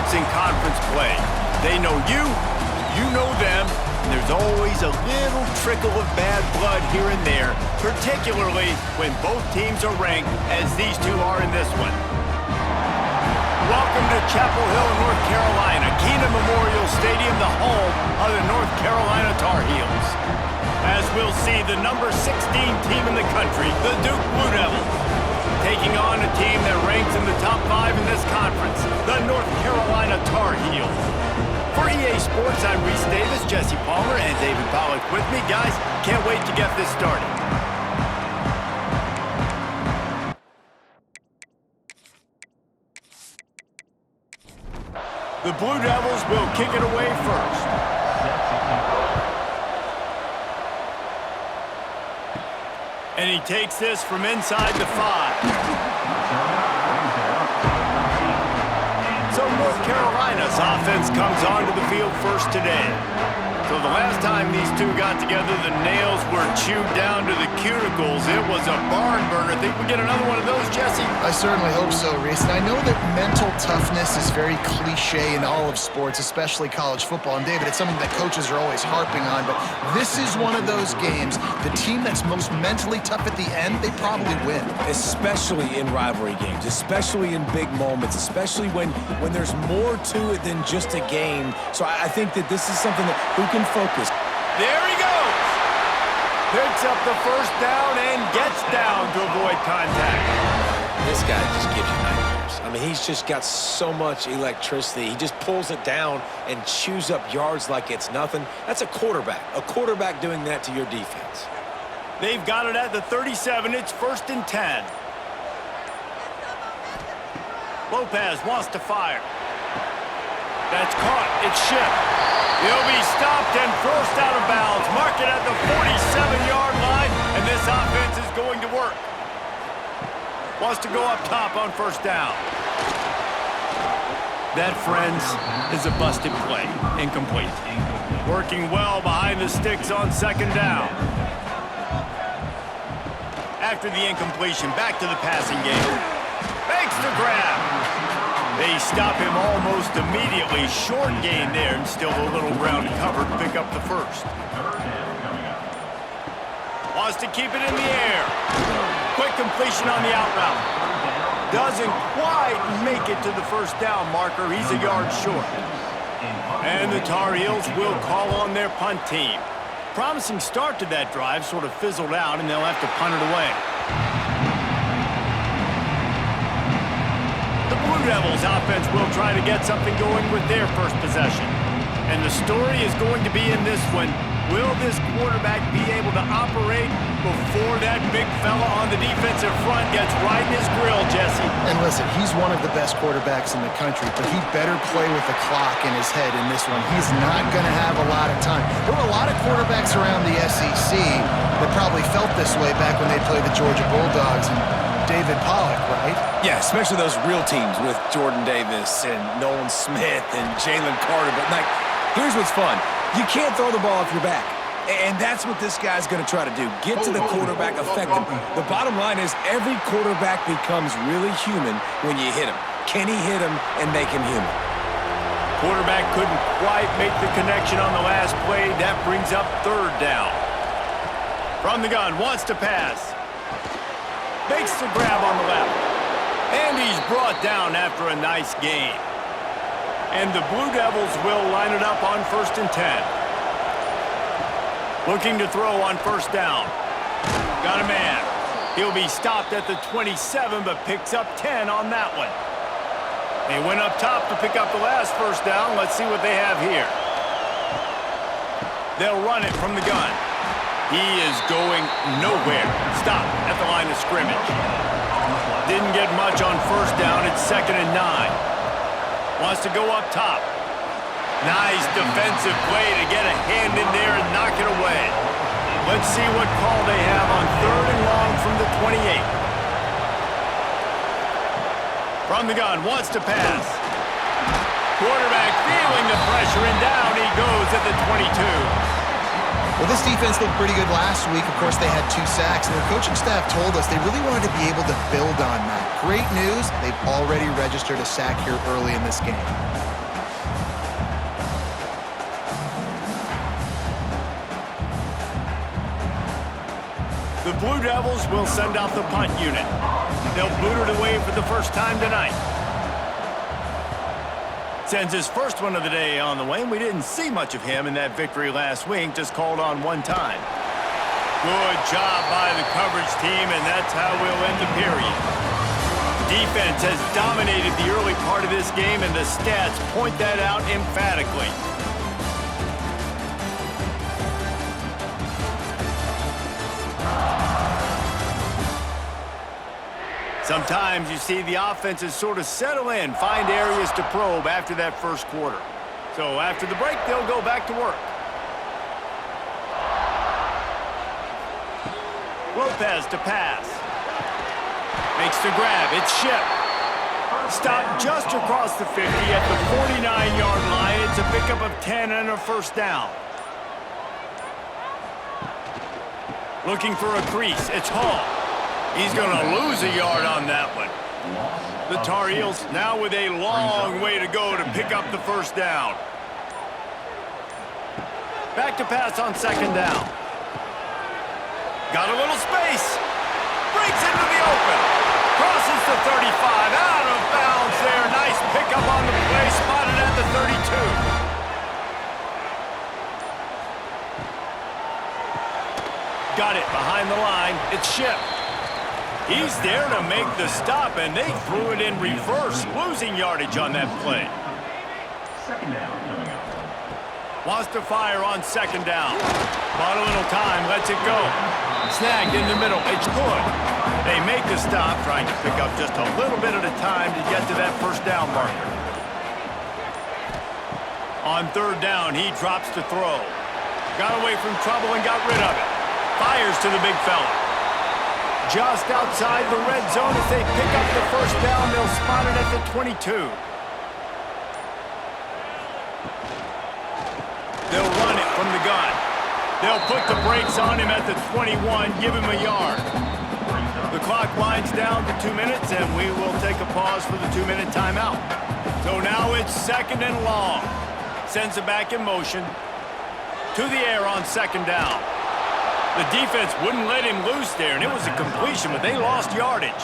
sports in conference play. They know you, you know them, and there's always a little trickle of bad blood here and there, particularly when both teams are ranked as these two are in this one. Welcome to Chapel Hill, North Carolina, Keenan Memorial Stadium, the home of the North Carolina Tar Heels. As we'll see, the number 16 team in the country, the Duke Blue Devils, taking on a team that ranks in the top 5 in this conference, the North Carolina Tar Heels. For EA Sports, I'm Reese Davis, Jesse Palmer, and David Pollack with me. Guys, can't wait to get this started. The Blue Devils will kick it away first. And he takes this from inside the 5. So North Carolina's offense comes onto the field first today. So the last time these two got together, the nails were chewed down to the cuticles. It was a barn burner. Think we get another one of those, Jesse? I certainly hope so, Reese. And I know that mental toughness is very cliche in all of sports, especially college football. And David, it's something that coaches are always harping on. But this is one of those games. The team that's most mentally tough at the end, they probably win. Especially in rivalry games, especially in big moments, especially when there's more to it than just a game. So I think that this is something that who can focus. There he goes. Picks up the first down and gets down to avoid contact. This guy just gives you nightmares. I mean, he's just got so much electricity. He just pulls it down and chews up yards like it's nothing. That's a quarterback doing that to your defense. They've got it at the 37. It's 1st and 10. Lopez wants to fire. That's caught. It's shipped. He'll be stopped and forced out of bounds. Mark it at the 47-yard line, and this offense is going to work. Wants to go up top on 1st down. That, friends, is a busted play. Incomplete. Working well behind the sticks on 2nd down. After the incompletion, back to the passing game. Makes the grab. They stop him almost immediately. Short gain there, and still a little ground to cover to pick up the 1st. Wants to keep it in the air. Quick completion on the out route. Doesn't quite make it to the 1st down marker. He's a yard short. And the Tar Heels will call on their punt team. Promising start to that drive, sort of fizzled out, and they'll have to punt it away. The Blue Devils offense will try to get something going with their first possession. And the story is going to be in this one. Will this quarterback be able to operate before that big fella on the defensive front gets right in his grill, Jesse? And listen, he's one of the best quarterbacks in the country, but he better play with the clock in his head in this one. He's not going to have a lot of time. There were a lot of quarterbacks around the SEC that probably felt this way back when they played the Georgia Bulldogs and David Pollack, right? Yeah, especially those real teams with Jordan Davis and Nolan Smith and Jalen Carter. But, like, here's what's fun. You can't throw the ball off your back. And that's what this guy's going to try to do. Get to the quarterback, affect him. The bottom line is every quarterback becomes really human when you hit him. Can he hit him and make him human? Quarterback couldn't quite make the connection on the last play. That brings up 3rd down. From the gun, wants to pass. Makes the grab on the left. And he's brought down after a nice gain. And the Blue Devils will line it up on 1st and 10. Looking to throw on 1st down. Got a man. He'll be stopped at the 27, but picks up 10 on that one. They went up top to pick up the last 1st down. Let's see what they have here. They'll run it from the gun. He is going nowhere. Stop at the line of scrimmage. Didn't get much on 1st down. It's 2nd and 9. Wants to go up top. Nice defensive play to get a hand in there and knock it away. Let's see what call they have on 3rd and long from the 28. From the gun, wants to pass. Quarterback feeling the pressure, and down he goes at the 22. Well, this defense looked pretty good last week. Of course, they had 2 sacks, and the coaching staff told us they really wanted to be able to build on that. Great news, they've already registered a sack here early in this game. Blue Devils will send out the punt unit. They'll boot it away for the first time tonight. Sends his first one of the day on the way, and we didn't see much of him in that victory last week, just called on one time. Good job by the coverage team, and that's how we'll end the period. Defense has dominated the early part of this game, and the stats point that out emphatically. Sometimes you see the offenses sort of settle in, find areas to probe after that first quarter. So after the break, they'll go back to work. Lopez to pass. Makes the grab. It's Ship. Stopped just across the 50 at the 49-yard line. It's a pickup of 10 and a first down. Looking for a crease. It's Hall. He's going to lose a yard on that one. The Tar Heels now with a long way to go to pick up the first down. Back to pass on second down. Got a little space. Breaks into the open. Crosses the 35. Out of bounds there. Nice pickup on the play. Spotted at the 32. Got it behind the line. It's Ship. He's there to make the stop, and they threw it in reverse, losing yardage on that play. Second down coming up. Wants to fire on second down. Bought a little time, lets it go. Snagged in the middle, it's good. They make the stop, trying to pick up just a little bit at a time to get to that first down marker. On third down, he drops to throw. Got away from trouble and got rid of it. Fires to the big fella. Just outside the red zone. If they pick up the first down, they'll spot it at the 22. They'll run it from the gun. They'll put the brakes on him at the 21, give him a yard. The clock winds down to 2 minutes, and we will take a pause for the 2-minute timeout. So now it's second and long. Sends it back in motion. To the air on second down. The defense wouldn't let him loose there, and it was a completion, but they lost yardage.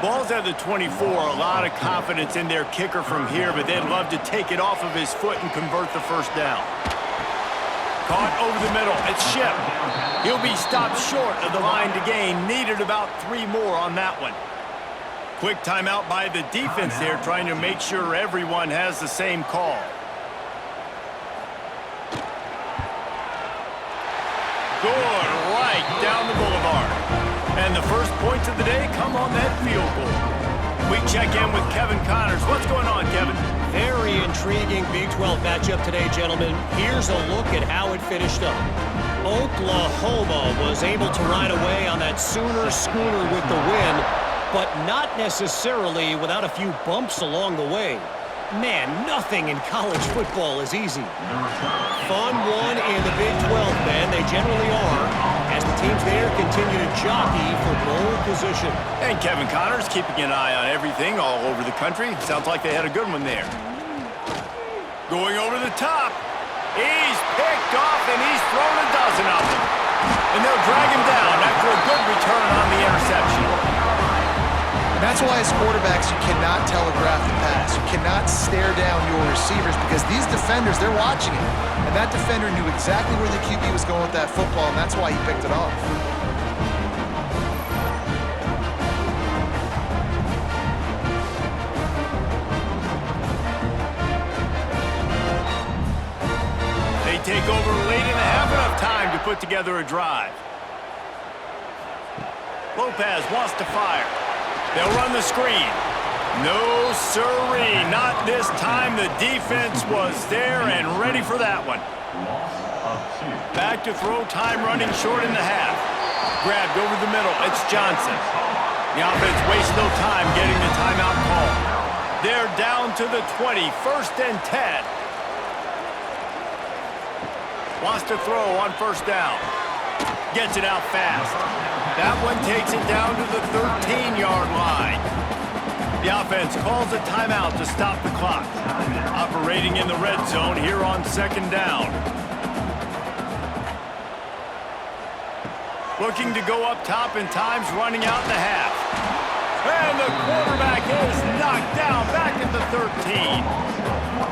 Ball's at the 24. A lot of confidence in their kicker from here, but they'd love to take it off of his foot and convert the first down. Caught over the middle. It's Ship. He'll be stopped short of the line to gain. Needed about 3 more on that one. Quick timeout by the defense there, trying to make sure everyone has the same call. Good, right down the boulevard. And the first points of the day come on that field goal. We check in with Kevin Connors. What's going on, Kevin? Very intriguing Big 12 matchup today, gentlemen. Here's a look at how it finished up. Oklahoma was able to ride away on that Sooner schooner with the win, but not necessarily without a few bumps along the way. Man, nothing in college football is easy. Fun one in the Big 12, man. They generally are, as the teams there continue to jockey for bowl position. And Kevin Connors keeping an eye on everything all over the country. Sounds like they had a good one there. Going over the top. He's picked off, and he's thrown a dozen of them. And they'll drag him down after a good return on the interception. And that's why as quarterbacks, you cannot telegraph the pass. You cannot stare down your receivers because these defenders, they're watching it. And that defender knew exactly where the QB was going with that football, and that's why he picked it off. They take over late and have enough time to put together a drive. Lopez wants to fire. They'll run the screen. No siree, not this time. The defense was there and ready for that one. Back to throw, time running short in the half. Grabbed over the middle, it's Johnson. The offense wastes no time getting the timeout call. They're down to the 20, first and 10. Wants to throw on first down. Gets it out fast. That one takes it down to the 13-yard line. The offense calls a timeout to stop the clock. Operating in the red zone here on second down. Looking to go up top, and time's running out in the half. And the quarterback is knocked down back at the 13.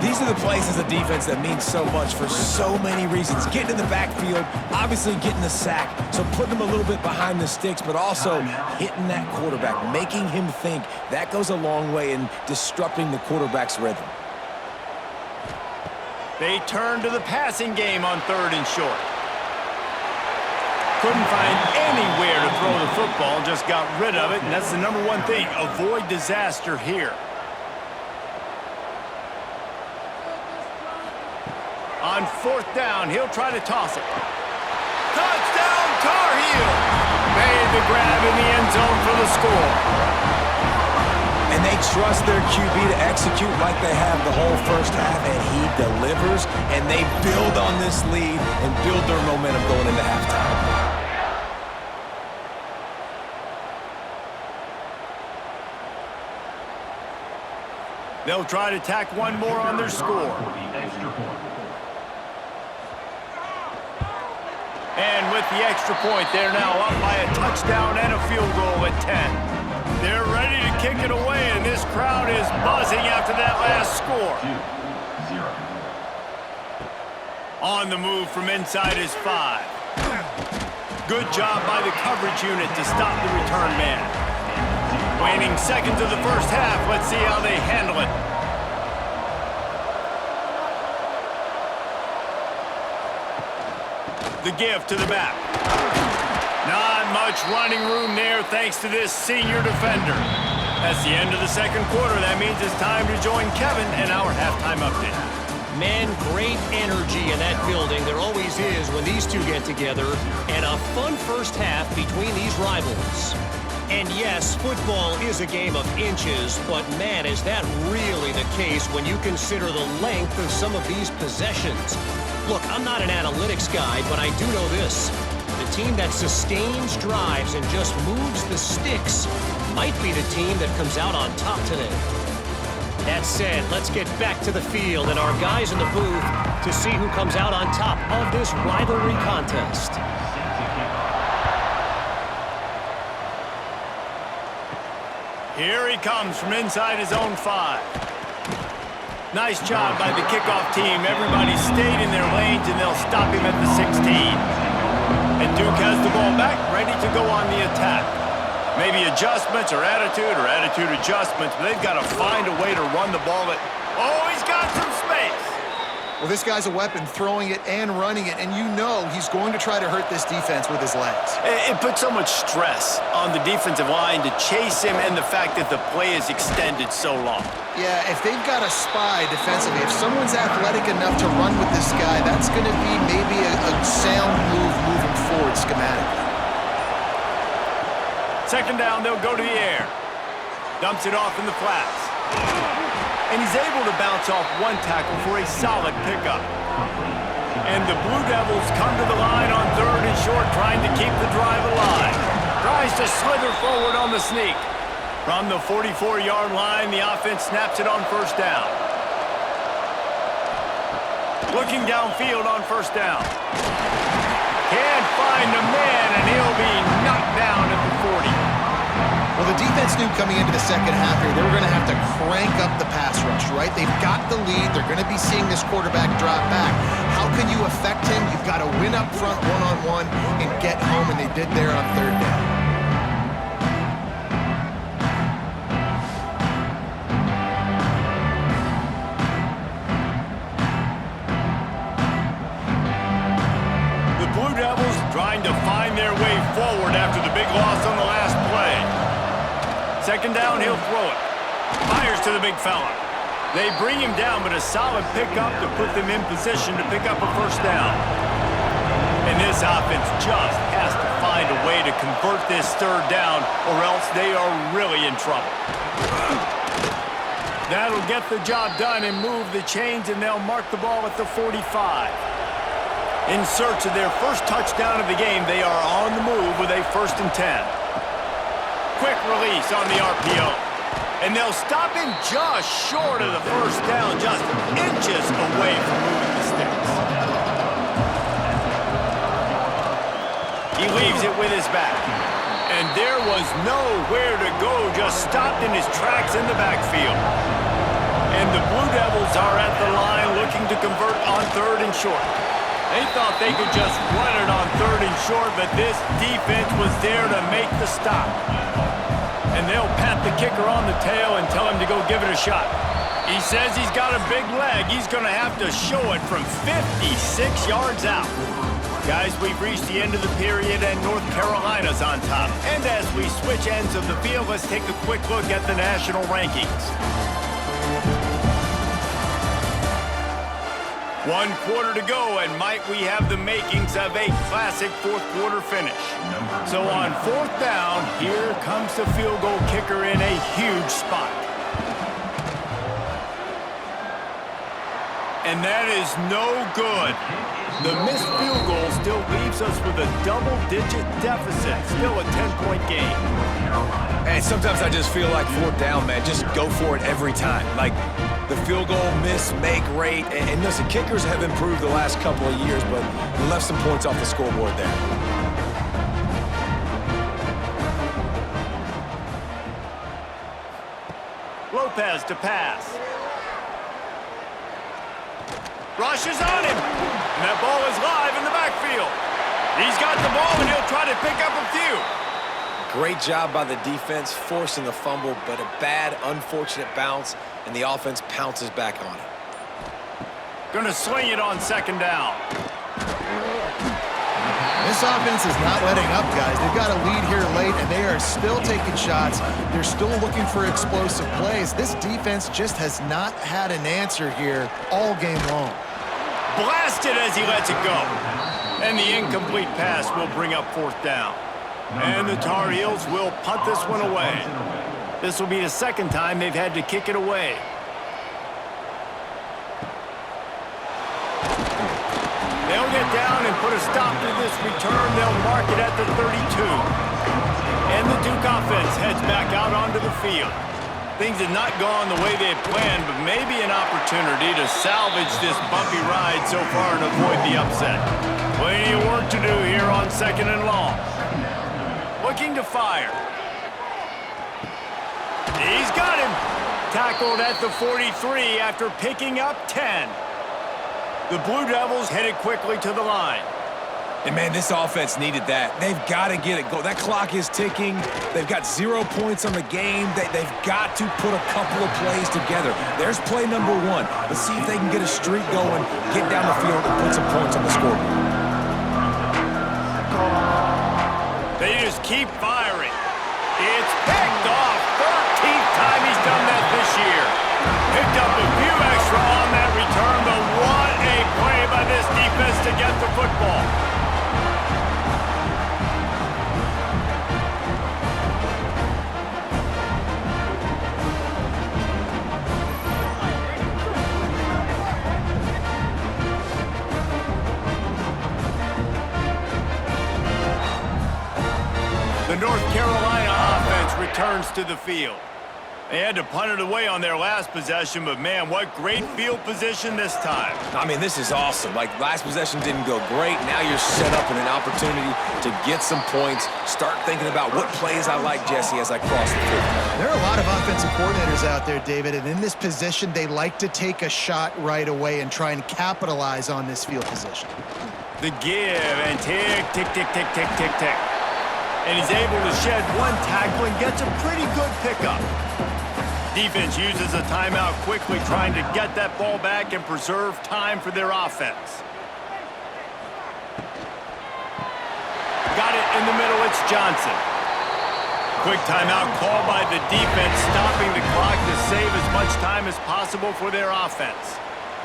These are the plays as a defense that mean so much for so many reasons. Getting in the backfield, obviously getting the sack, so putting them a little bit behind the sticks, but also hitting that quarterback, making him think. That goes a long way in disrupting the quarterback's rhythm. They turn to the passing game on 3rd and short. Couldn't find anywhere to throw the football, just got rid of it, and that's the number one thing. Avoid disaster here. On 4th down, he'll try to toss it. Touchdown, Tar Heels! Made the grab in the end zone for the score. And they trust their QB to execute like they have the whole first half, and he delivers, and they build on this lead and build their momentum going into halftime. They'll try to tack one more on their score. And with the extra point, they're now up by a touchdown and a field goal at 10. They're ready to kick it away, and this crowd is buzzing after that last score. 2-0. On the move from inside is 5. Good job by the coverage unit to stop the return man. Waning seconds of the first half. Let's see how they handle it. The give to the back. Not much running room there thanks to this senior defender. That's the end of the second quarter. That means it's time to join Kevin in our halftime update. Man, great energy in that building. There always is when these two get together. And a fun first half between these rivals. And yes, football is a game of inches, but man, is that really the case when you consider the length of some of these possessions. Look, I'm not an analytics guy, but I do know this. The team that sustains drives and just moves the sticks might be the team that comes out on top today. That said, let's get back to the field and our guys in the booth to see who comes out on top of this rivalry contest. Here he comes from inside his own 5. Nice job by the kickoff team. Everybody stayed in their lanes, and they'll stop him at the 16. And Duke has the ball back, ready to go on the attack. Maybe adjustments or attitude adjustments, but they've got to find a way to run the ball. Oh, he's got some space. Well, this guy's a weapon, throwing it and running it, and you know he's going to try to hurt this defense with his legs. It puts so much stress on the defensive line to chase him, and the fact that the play is extended so long. Yeah, if they've got a spy defensively, if someone's athletic enough to run with this guy, that's going to be maybe a sound move moving forward schematically. Second down, they'll go to the air. Dumps it off in the flats. And he's able to bounce off one tackle for a solid pickup. And the Blue Devils come to the line on 3rd and short, trying to keep the drive alive. Tries to slither forward on the sneak. From the 44-yard line, the offense snaps it on 1st down. Looking downfield on 1st down. Can't find a man, and he'll be knocked down at the 40. Well, the defense knew coming into the second half here, they were going to have to crank up the pass rush, right? They've got the lead. They're going to be seeing this quarterback drop back. How can you affect him? You've got to win up front one-on-one and get home, and they did there on 3rd down. The Blue Devils trying to find their way forward after the big loss on the last play. Second down, he'll throw it. Fires to the big fella. They bring him down, but a solid pickup to put them in position to pick up a 1st down. And this offense just has to find a way to convert this 3rd down, or else they are really in trouble. That'll get the job done and move the chains, and they'll mark the ball at the 45. In search of their first touchdown of the game, they are on the move with a 1st and 10. Quick release on the RPO. And they'll stop him just short of the 1st down, just inches away from moving the sticks. He leaves it with his back. And there was nowhere to go, just stopped in his tracks in the backfield. And the Blue Devils are at the line looking to convert on 3rd and short. They thought they could just run it on 3rd and short, but this defense was there to make the stop. And they'll pat the kicker on the tail and tell him to go give it a shot. He says he's got a big leg. He's going to have to show it from 56 yards out. Guys, we've reached the end of the period, and North Carolina's on top. And as we switch ends of the field, let's take a quick look at the national rankings. 1 quarter to go, and might we have the makings of a classic 4th quarter finish. So on 4th down, here comes the field goal kicker in a huge spot. And that is no good. The missed field goal still leaves us with a double-digit deficit, still a 10-point game. And sometimes I just feel like 4th down, man, just go for it every time. Like, the field goal miss-make rate, and listen, kickers have improved the last couple of years, but left some points off the scoreboard there. Lopez to pass. Rushes on him. And that ball is live in the backfield. He's got the ball, and he'll try to pick up a few. Great job by the defense forcing the fumble, but a bad, unfortunate bounce, and the offense pounces back on it. Gonna swing it on 2nd down. This offense is not letting up, guys. They've got a lead here late, and they are still taking shots. They're still looking for explosive plays. This defense just has not had an answer here all game long. Blasted as he lets it go. And the incomplete pass will bring up 4th down. And the Tar Heels will punt this one away. This will be the 2nd time they've had to kick it away. They'll get down and put a stop to this return. They'll mark it at the 32. And the Duke offense heads back out onto the field. Things have not gone the way they had planned, but maybe an opportunity to salvage this bumpy ride so far and avoid the upset. Plenty of work to do here on 2nd and long. Looking to fire. He's got him. Tackled at the 43 after picking up 10. The Blue Devils headed quickly to the line. And, man, this offense needed that. They've got to get it going. That clock is ticking. They've got 0 points on the game. They've got to put a couple of plays together. There's play number 1. Let's see if they can get a streak going, get down the field, and put some points on the scoreboard. They just keep firing. It's picked off. 13th time he's done that this year. Picked up a few extra on that return, but what a play by this defense to get the football. The North Carolina offense returns to the field. They had to punt it away on their last possession, but man, what great field position this time. I mean, this is awesome. Like, last possession didn't go great. Now you're set up in an opportunity to get some points. Start thinking about what plays I like, Jesse, as I cross the field. There are a lot of offensive coordinators out there, David, and in this position, they like to take a shot right away and try and capitalize on this field position. The give and tick, tick, tick, tick, tick, tick, tick. And he's able to shed 1 tackle and gets a pretty good pickup. Defense uses a timeout quickly, trying to get that ball back and preserve time for their offense. Got it in the middle, it's Johnson. Quick timeout called by the defense, stopping the clock to save as much time as possible for their offense.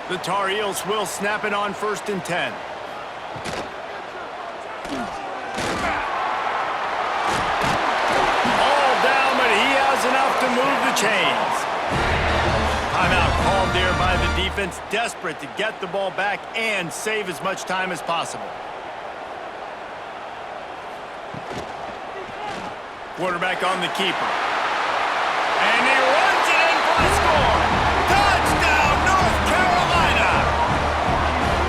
The Tar Heels will snap it on 1st and 10. Enough to move the chains. Timeout called there by the defense, desperate to get the ball back and save as much time as possible. Quarterback on the keeper. And he runs it in for a score. Touchdown, North Carolina!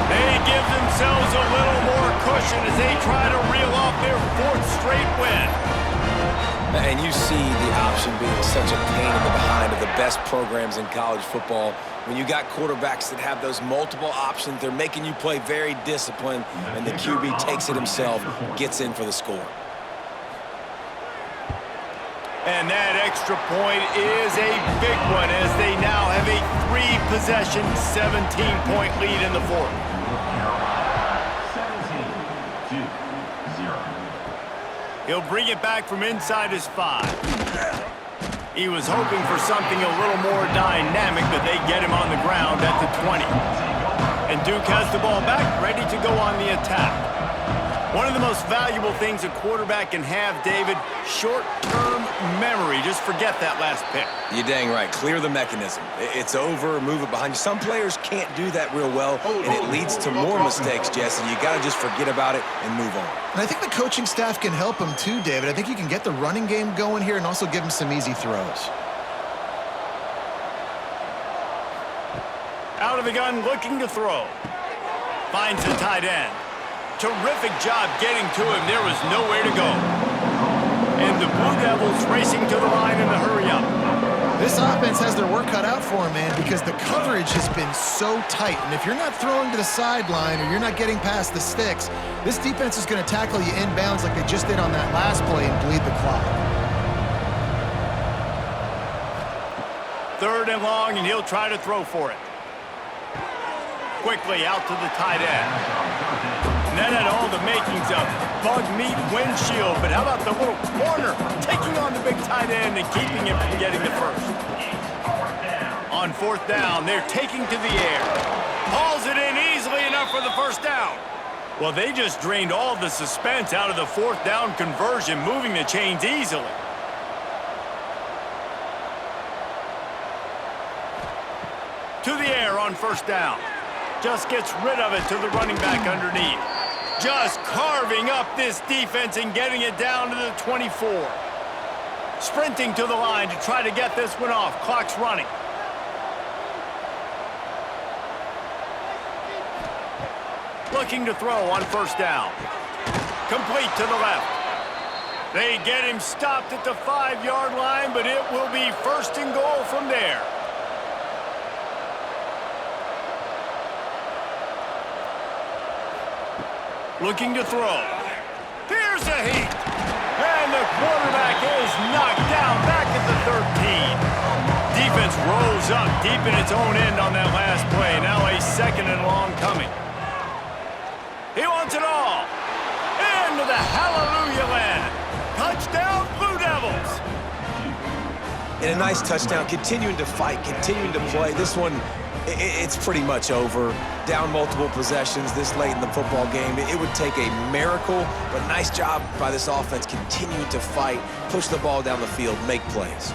They give themselves a little more cushion as they try to reel off their And you see the option being such a pain in the behind of the best programs in college football. When you got quarterbacks that have those multiple options, they're making you play very disciplined, and the QB takes it himself, gets in for the score. And that extra point is a big one as they now have a 3-possession, 17-point lead in the fourth. 17-0. He'll bring it back from inside his 5. He was hoping for something a little more dynamic, but they get him on the ground at the 20. And Duke has the ball back, ready to go on the attack. One of the most valuable things a quarterback can have, David, short-term memory. Just forget that last pick. You're dang right. Clear the mechanism. It's over, move it behind you. Some players can't do that real well, and it leads to more mistakes, Jesse. You got to just forget about it and move on. And I think the coaching staff can help him too, David. I think you can get the running game going here and also give him some easy throws. Out of the gun, looking to throw. Finds the tight end. Terrific job getting to him. There was nowhere to go. And the Blue Devils racing to the line in a hurry up. This offense has their work cut out for them, man, because the coverage has been so tight. And if you're not throwing to the sideline or you're not getting past the sticks, this defense is going to tackle you inbounds like they just did on that last play and bleed the clock. 3rd and long, and he'll try to throw for it. Quickly out to the tight end. And that had all the makings of bug meat windshield, but how about the little corner taking on the big tight end and keeping him from getting the first? On 4th down, they're taking to the air. Hauls it in easily enough for the first down. Well, they just drained all the suspense out of the 4th down conversion, moving the chains easily. To the air on 1st down. Just gets rid of it to the running back underneath. Just carving up this defense and getting it down to the 24. Sprinting to the line to try to get this one off. Clock's running. Looking to throw on 1st down. Complete to the left. They get him stopped at the 5-yard line, but it will be 1st and goal from there. Looking to throw. Here's a heat. And the quarterback is knocked down back at the 13. Defense rose up deep in its own end on that last play. Now a 2nd and long coming. He wants it all. Into the hallelujah land. Touchdown, Blue Devils. And a nice touchdown, continuing to fight, continuing to play. This one, it's pretty much over. Down multiple possessions this late in the football game. It would take a miracle, but nice job by this offense continuing to fight, push the ball down the field, make plays.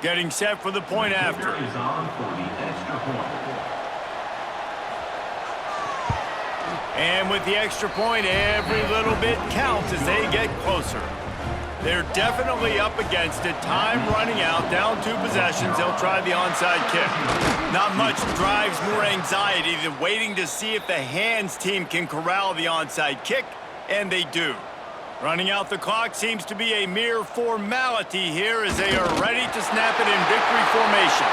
Getting set for the point after. Is on for the extra point. And with the extra point, every little bit counts as they get closer. They're definitely up against it. Time running out, down 2 possessions. They'll try the onside kick. Not much drives more anxiety than waiting to see if the hands team can corral the onside kick, and they do. Running out the clock seems to be a mere formality here as they are ready to snap it in victory formation.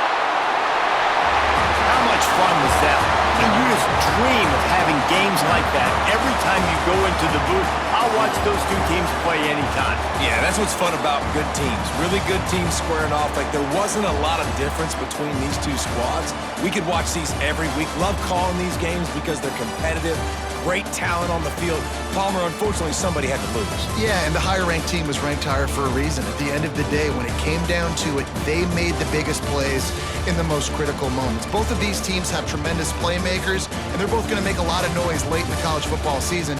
How much fun was that? Can you just dream of having games like that every time you go into the booth? I'll watch those 2 teams play anytime. Yeah, that's what's fun about good teams. Really good teams squaring off. Like, there wasn't a lot of difference between these 2 squads. We could watch these every week. Love calling these games because they're competitive. Great talent on the field. Palmer, unfortunately, somebody had to lose. Yeah, and the higher-ranked team was ranked higher for a reason. At the end of the day, when it came down to it, they made the biggest plays in the most critical moments. Both of these teams have tremendous playmakers, and they're both going to make a lot of noise late in the college football season.